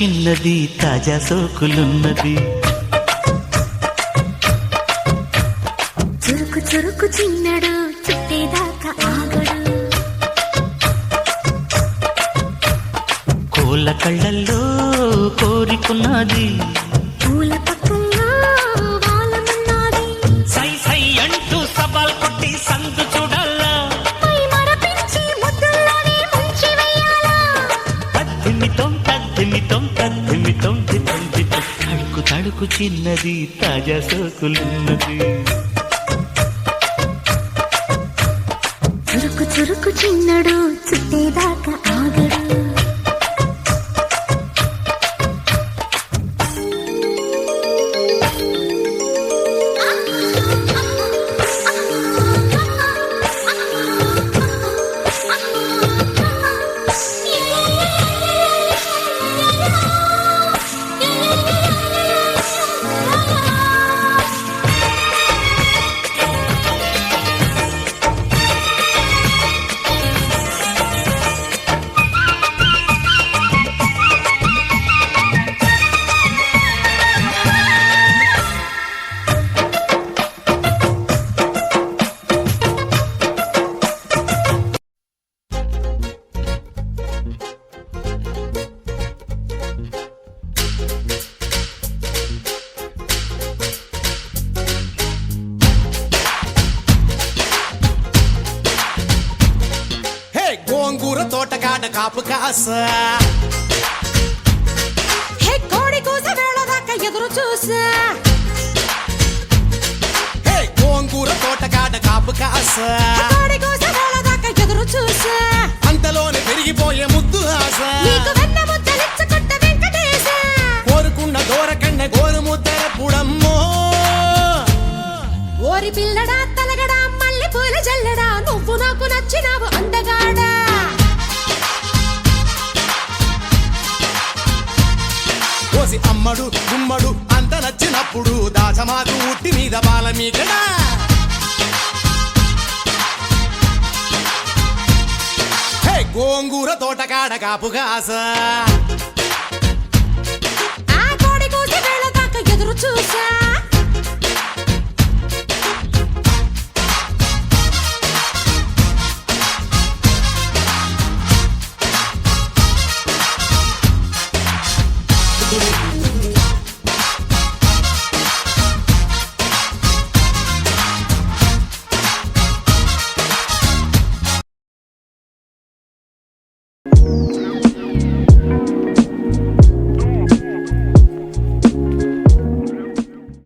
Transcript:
చిన్నది తాజా సోకులున్నది. చురుకు చురుకు చిన్నడు చుట్టేదాకా ఆగడు. కోళ్ళ కళ్ళల్లో కోరికున్నది. పూల పక్కల్లో వాలమన్నది. సై సై అంటూ సవాల్ కొట్టి సందు చూడాలా. పై మరపించి ముద్దుల్లోనే ముంచి వెయ్యాలా. తద్దిమితం తద్దిమితం తద్దిమితం దిద్దిమితం. తడుకు తడుకు చిన్నది తాజా సోకులున్నది. చురుకు చురుకు చిన్నడు చుట్టేదాకా ఆగడు. గోంగూర తోటకాడ కాపు కాస. హే కోడి కూస వేళదాకా ఎదురు చూసా. హే గోంగూర తోటకాడ కాపు కాస. కోడి కూస వేళదాకా ఎదురు చూసా. అంతలోనే పెరిగిపోయే ముద్దు ఆశ. నీకు వెన్న ముద్దలిచ్చుకుంట వెంకటేశ. కోరుకున్న దూరకన్న గోరు ముద్దర పుడమ్మో. ఓరి పిల్లడా తలగడా మల్లె పూల జల్లడా నువ్వు నాకు నచ్చినావు అందగాడా. కోసి అమ్మడు గుమ్మడు అంత నచ్చినప్పుడు దాచమాకు ఉట్టి మీద బాల మీకడా. హే గోంగూర తోటకాడ కాపు కాస. ఆ కోడి కూస వేళదాకా ఎదురు చూసా.